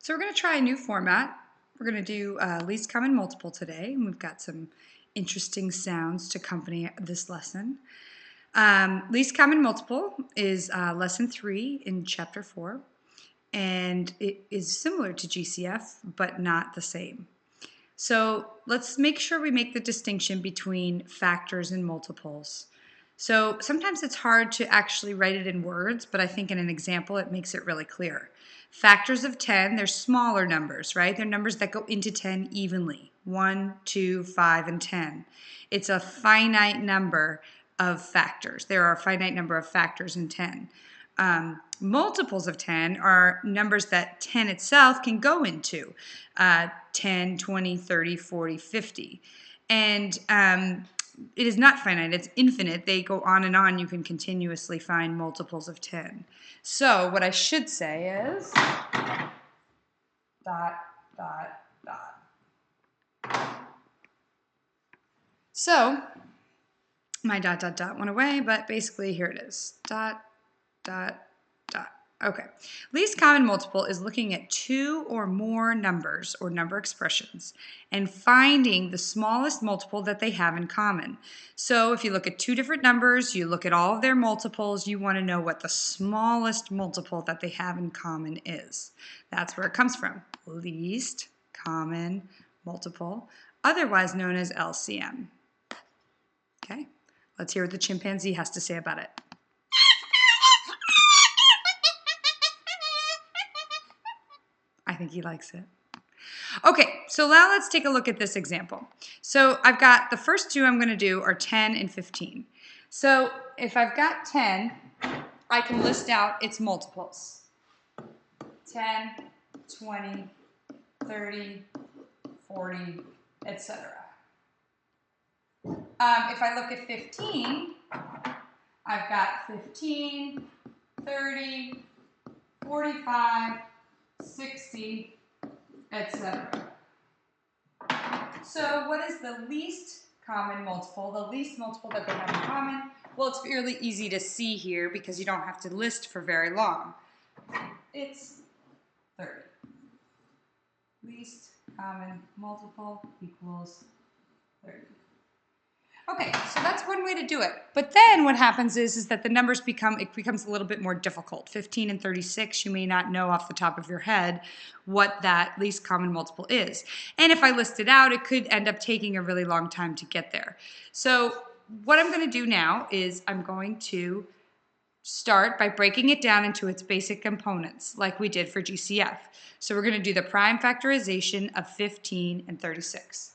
So we're going to try a new format. We're going to do least common multiple today, and we've got some interesting sounds to accompany this lesson. Least common multiple is lesson 3 in chapter 4, and it is similar to GCF, but not the same. So let's make sure we make the distinction between factors and multiples. So sometimes it's hard to actually write it in words, but I think in an example it makes it really clear. Factors of 10, they're smaller numbers, right? They're numbers that go into 10 evenly. 1, 2, 5, and 10. It's a finite number of factors. There are a finite number of factors in 10. Multiples of 10 are numbers that 10 itself can go into. 10, 20, 30, 40, 50. And it is not finite, it's infinite. They go on and on. You can continuously find multiples of 10. So what I should say is dot, dot, dot. So my dot, dot, dot went away, but basically here it is. Dot, dot, dot. Okay. Least common multiple is looking at two or more numbers or number expressions and finding the smallest multiple that they have in common. So if you look at two different numbers, you look at all of their multiples, you want to know what the smallest multiple that they have in common is. That's where it comes from. Least common multiple, otherwise known as LCM. Okay, let's hear what the chimpanzee has to say about it. I think he likes it. Okay, so now let's take a look at this example. So I've got the first two I'm going to do are 10 and 15. So if I've got 10, I can list out its multiples. 10, 20, 30, 40, etc. If I look at 15, I've got 15, 30, 45, 60, etc. So what is the least common multiple, the least multiple that they have in common? Well, it's fairly easy to see here because you don't have to list for very long. It's 30. Least common multiple equals 30. Okay, so that's one way to do it. But then what happens is that the numbers becomes a little bit more difficult. 15 and 36, you may not know off the top of your head what that least common multiple is. And if I list it out, it could end up taking a really long time to get there. So what I'm going to do now is I'm going to start by breaking it down into its basic components, like we did for GCF. So we're going to do the prime factorization of 15 and 36.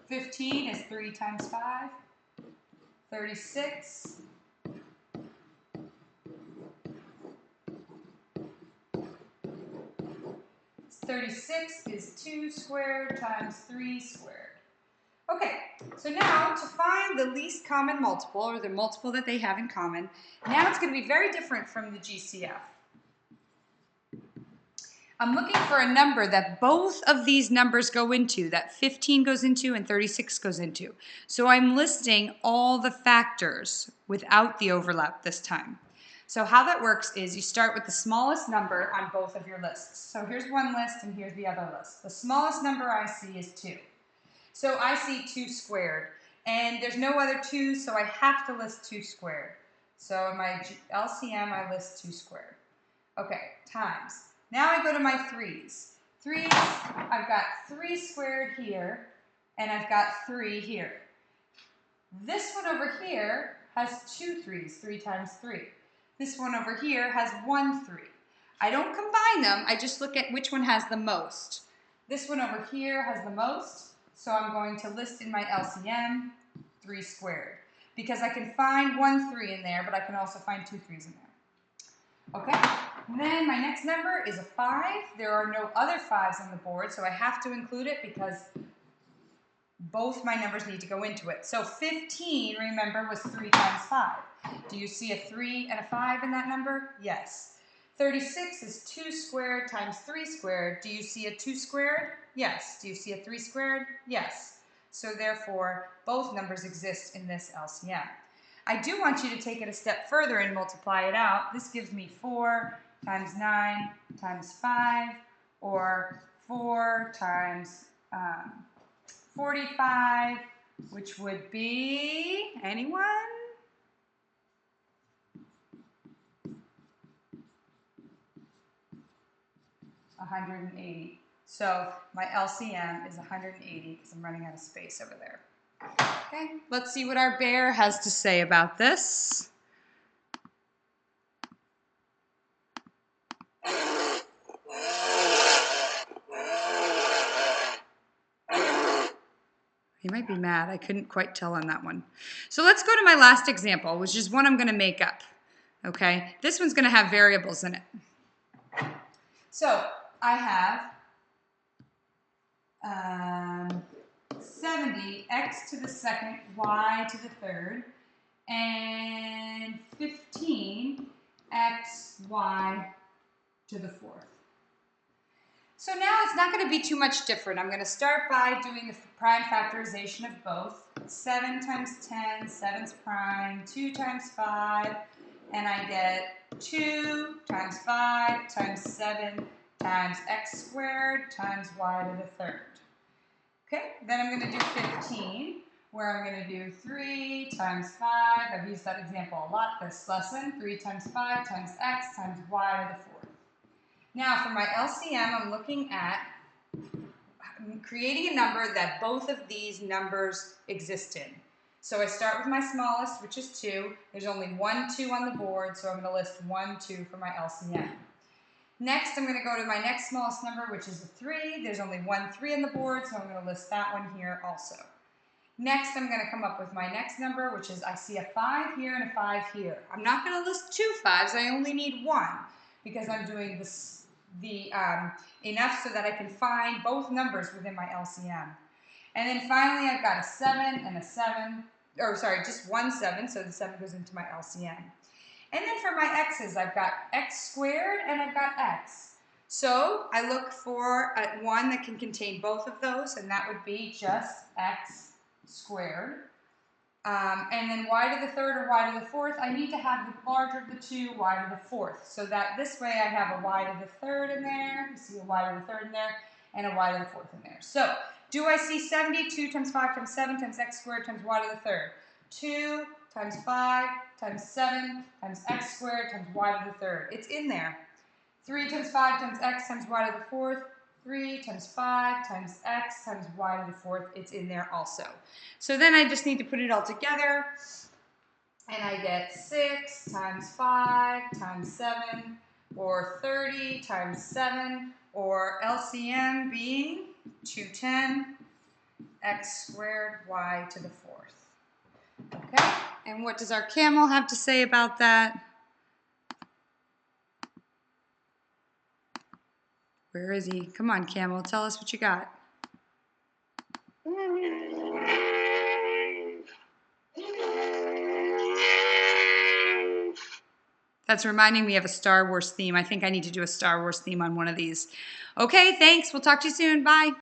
15 is 3 times 5. 36 36 is 2 squared times 3 squared. Okay, so now to find the least common multiple, or the multiple that they have in common, now it's going to be very different from the GCF. I'm looking for a number that both of these numbers go into, that 15 goes into and 36 goes into. So I'm listing all the factors without the overlap this time. So how that works is you start with the smallest number on both of your lists. So here's one list and here's the other list. The smallest number I see is 2. So I see 2 squared. And there's no other 2, so I have to list 2 squared. So in my LCM, I list 2 squared. Okay, times. Now I go to my 3's. 3's, I've got 3 squared here, and I've got 3 here. This one over here has 2 3's, 3 times 3. This one over here has 1 3. I don't combine them, I just look at which one has the most. This one over here has the most, so I'm going to list in my LCM 3 squared. Because I can find 1 3 in there, but I can also find 2 3's in there. Okay? And then my next number is a 5. There are no other 5's on the board, so I have to include it because both my numbers need to go into it. So 15, remember, was 3 times 5. Do you see a 3 and a 5 in that number? Yes. 36 is 2 squared times 3 squared. Do you see a 2 squared? Yes. Do you see a 3 squared? Yes. So therefore, both numbers exist in this LCM. I do want you to take it a step further and multiply it out. This gives me 4 times 9 times 5, or 4 times 45, which would be, anyone? 180. So my LCM is 180 because I'm running out of space over there. Okay, let's see what our bear has to say about this. He might be mad. I couldn't quite tell on that one. So let's go to my last example, which is one I'm going to make up. Okay, this one's going to have variables in it. So I have 70 x to the second, y to the third, and 15 x, y to the fourth. So now it's not going to be too much different. I'm going to start by doing the prime factorization of both. 7 times 10, 7's prime, 2 times 5, and I get 2 times 5 times 7 times x squared times y to the third. Okay, then I'm going to do 15, where I'm going to do 3 times 5. I've used that example a lot this lesson. 3 times 5 times x times y to the fourth. Now for my LCM, I'm looking at creating a number that both of these numbers exist in. So I start with my smallest, which is 2. There's only 1 2 on the board, so I'm going to list 1 2 for my LCM. Next, I'm going to go to my next smallest number, which is a 3. There's only 1 3 on the board, so I'm going to list that one here also. Next, I'm going to come up with my next number, which is, I see a 5 here and a 5 here. I'm not going to list 2 5s, I only need 1, because I'm doing this enough so that I can find both numbers within my LCM. And then finally, I've got a 7 and a 7, or sorry, just 1 7, so the 7 goes into my LCM. And then for my x's, I've got x squared and I've got x. So I look for one that can contain both of those, and that would be just x squared. And then y to the third or y to the fourth, I need to have the larger of the two, y to the fourth. So that this way I have a y to the third in there, you see a y to the third in there, and a y to the fourth in there. So do I see 72 times 5 times 7 times x squared times y to the third? 2 times 5 times 7 times x squared times y to the third. It's in there. 3 times 5 times x times y to the fourth. 3 times 5 times x times y to the fourth. It's in there also. So then I just need to put it all together. And I get 6 times 5 times 7, or 30 times 7, or LCM being 210 x squared y to the fourth. Okay, and what does our camel have to say about that? Where is he? Come on, camel, tell us what you got. That's reminding me of a Star Wars theme. I think I need to do a Star Wars theme on one of these. Okay, thanks. We'll talk to you soon. Bye.